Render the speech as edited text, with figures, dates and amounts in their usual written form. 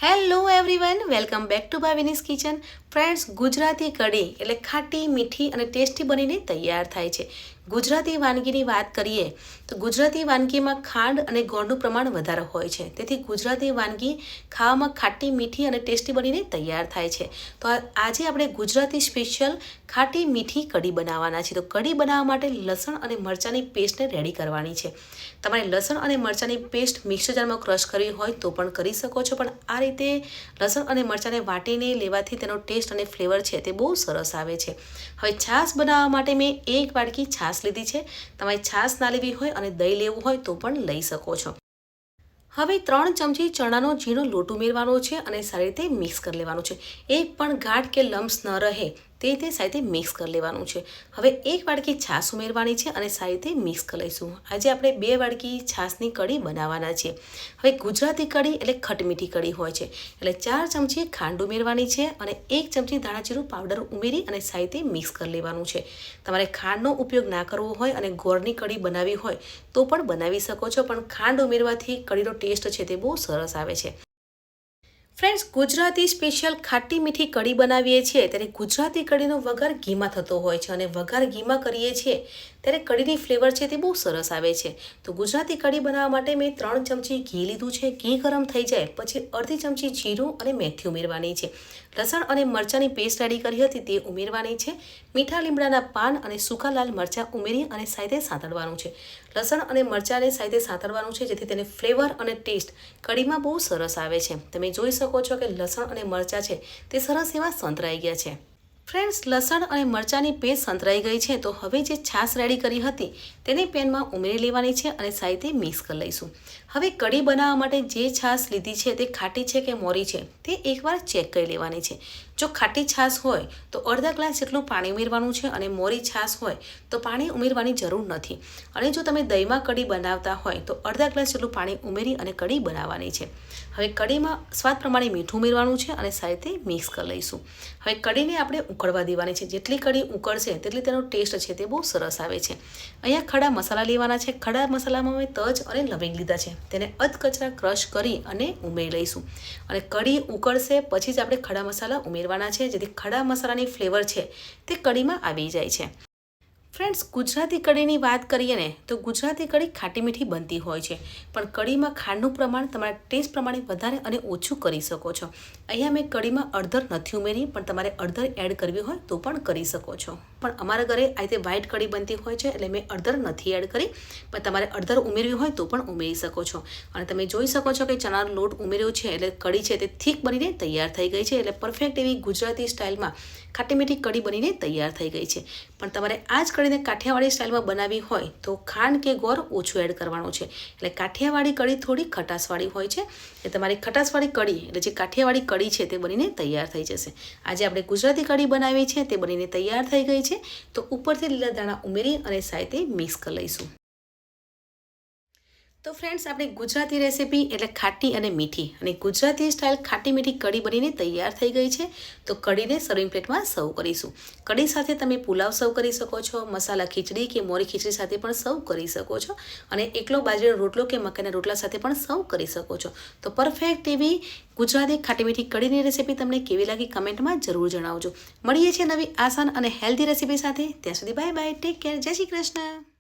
Hello everyone, welcome back to Bhavini's kitchen. Friends, Gujarati kadhi એટલે ખાટી મીઠી અને ટેસ્ટી બનીને તૈયાર થાય છે. ગુજરાતી વાનગીની વાત કરીએ તો ગુજરાતી વાનગીમાં ખાંડ અને ગોળનું પ્રમાણ વધારે હોય છે. તેથી ગુજરાતી વાનગી ખાવામાં ખાટી મીઠી અને ટેસ્ટી બનીને તૈયાર થાય છે. તો આજે આપણે ગુજરાતી સ્પેશિયલ ખાટી મીઠી કઢી બનાવવાના છે. તો કઢી બનાવવા માટે લસણ અને મરચાંની પેસ્ટને રેડી કરવાની છે. તમારે લસણ અને મરચાંની પેસ્ટ મિક્સર જારમાં ક્રશ કરવી હોય તો પણ કરી શકો છો, પણ આ રીતે લસણ અને મરચાંને વાટીને લેવાથી તેનો ટેસ્ટ અને ફ્લેવર છે તે બહુ સરસ આવે છે. હવે છાશ બનાવવા માટે મેં 1 વાટકી છાશ લીધી છે. તમારે છાશ ના લેવી હોય અને દહીં લેવું હોય તો પણ લઈ શકો છો. હવે 3 ચમચી ચણાનો ઝીણો લોટ ઉમેરવાનો છે અને સારી રીતે મિક્સ કરી લેવાનું છે. એક પણ ગાંઠ કે લમ્સ ન રહે તે રીતે સારી રીતે મિક્સ કરી લેવાનું છે. હવે 1 વાટકી છાશ ઉમેરવાની છે અને સારી રીતે મિક્સ કરી લઈશું. આજે આપણે 2 વાટકી છાશની કઢી બનાવવાના છે. હવે ગુજરાતી કઢી એટલે ખટમીઠી કઢી હોય છે, એટલે 4 ચમચી ખાંડ ઉમેરવાની છે અને 1 ચમચી ધાણાજીરું પાવડર ઉમેરી અને સારી રીતે મિક્સ કરી લેવાનું છે. તમારે ખાંડનો ઉપયોગ ના કરવો હોય અને ગોળની કઢી બનાવવી હોય તો પણ બનાવી શકો છો, પણ ખાંડ ઉમેરવાથી કઢીનો ટેસ્ટ છે તે બહુ સરસ આવે છે. ફ્રેન્ડ્સ, ગુજરાતી સ્પેશિયલ ખાટી મીઠી કઢી બનાવીએ છીએ ત્યારે ગુજરાતી કઢીનો વઘાર ઘીમાં થતો હોય છે અને વઘાર ઘીમાં કરીએ છીએ ત્યારે કઢીની ફ્લેવર છે તે બહુ સરસ આવે છે. તો ગુજરાતી કઢી બનાવવા માટે મેં 3 ચમચી ઘી લીધું છે. ઘી ગરમ થઈ જાય પછી અડધી ચમચી જીરું અને મેથી ઉમેરવાની છે. લસણ અને મરચાંની પેસ્ટ રેડી કરી હતી તે ઉમેરવાની છે. મીઠા લીમડાના પાન અને સૂકા લાલ મરચાં ઉમેરી અને સાથે સાંતળવાનું છે. લસણ અને મરચાંને સાથે સાંતળવાનું છે જેથી તેને ફ્લેવર અને ટેસ્ટ કઢીમાં બહુ સરસ આવે છે. તમે જોઈ શકો છો કે લસણ અને મરચાં છે તે સરસ એવા સંતરાઈ ગયા છે. ફ્રેન્ડ્સ, લસણ અને મરચાંની પેસ્ટ સંતરાઈ ગઈ છે તો હવે જે છાશ રેડી કરી હતી તેને પેનમાં ઉમેરી લેવાની છે અને સારી રીતે મિક્સ કરી લઈશું. હવે કઢી બનાવવા માટે જે છાશ લીધી છે તે ખાટી છે કે મોરી છે તે એકવાર ચેક કરી લેવાની છે. જો ખાટી છાશ હોય તો અડધા ગ્લાસ જેટલું પાણી ઉમેરવાનું છે અને મોરી છાશ હોય તો પાણી ઉમેરવાની જરૂર નથી. અને જો તમે દહીંમાં કઢી બનાવતા હોય તો અડધા ગ્લાસ જેટલું પાણી ઉમેરી અને કઢી બનાવવાની છે. હવે કઢીમાં સ્વાદ પ્રમાણે મીઠું ઉમેરવાનું છે અને સારી રીતે મિક્સ કરી લઈશું. હવે કઢીને આપણે ઉકળવા દેવાની છે. જેટલી કઢી ઉકળશે તેટલી તેનો ટેસ્ટ છે તે બહુ સરસ આવે છે. અહીંયા ખડા મસાલા લેવાના છે. ખડા મસાલામાં મેં તજ અને લવિંગ લીધા છે. તેને અધકચરા ક્રશ કરી અને ઉમેરી લઈશું. અને કઢી ઉકળશે પછી જ આપણે ખડા મસાલા ઉમેરવાના છે જેથી ખડા મસાલાની ફ્લેવર છે તે કઢીમાં આવી જાય છે. ફ્રેન્ડ્સ, ગુજરાતી કઢીની વાત કરીએ ને તો ગુજરાતી કઢી ખાટી મીઠી બનતી હોય છે, પણ કઢીમાં ખાંડનું પ્રમાણ તમારા ટેસ્ટ પ્રમાણે વધારે અને ઓછું કરી શકો છો. અહીંયા મેં કઢીમાં અડધર નથી ઉમેરી, પણ તમારે અડધર એડ કરવી હોય તો પણ કરી શકો છો. પણ અમારા ઘરે આ રીતે વ્હાઈટ કઢી બનતી હોય છે એટલે મેં અડધર નથી એડ કરી, પણ તમારે અડધર ઉમેરવી હોય તો પણ ઉમેરી શકો છો. અને તમે જોઈ શકો છો કે ચણાનો લોટ ઉમેર્યો છે એટલે કઢી છે તે થીક બનીને તૈયાર થઈ ગઈ છે. એટલે પરફેક્ટ એવી ગુજરાતી સ્ટાઇલમાં ખાટી મીઠી કઢી બનીને તૈયાર થઈ ગઈ છે. પણ તમારે આ જ કઢીને કાઠિયાવાડી સ્ટાઇલમાં બનાવવી હોય તો ખાંડ કે ગોળ ઓછું એડ કરવાનું છે. એટલે કાઠિયાવાડી કઢી થોડી ખટાશવાળી હોય છે, એટલે તમારી ખટાશવાળી કઢી એટલે જે કાઠિયાવાડી કઢી છે તે બનીને તૈયાર થઈ જશે. આજે આપણે ગુજરાતી કઢી બનાવી છે તે બનીને તૈયાર થઈ ગઈ છે. તો ઉપરથી લીલા દાણા ઉમેરી અને સાથે મિક્સ કરી લઈશું. તો ફ્રેન્ડ્સ, આપણી ગુજરાતી રેસીપી એટલે ખાટી અને મીઠી અને ગુજરાતી સ્ટાઇલ ખાટી મીઠી કઢી બનીને તૈયાર થઈ ગઈ છે. તો કઢીને સર્વિંગ પ્લેટમાં સર્વ કરીશું. કઢી સાથે તમે પુલાવ સર્વ કરી શકો છો, મસાલા ખીચડી કે મોરી ખીચડી સાથે પણ સર્વ કરી શકો છો, અને એકલો બાજરીનો રોટલો કે મકાઈના રોટલા સાથે પણ સર્વ કરી શકો છો. તો પરફેક્ટ એવી ગુજરાતી ખાટી મીઠી કઢીની રેસીપી તમને કેવી લાગી કમેન્ટમાં જરૂર જણાવજો. મળીએ છીએ નવી આસાન અને હેલ્ધી રેસીપી સાથે. ત્યાં સુધી બાય બાય, ટેક કેર, જય શ્રી કૃષ્ણ.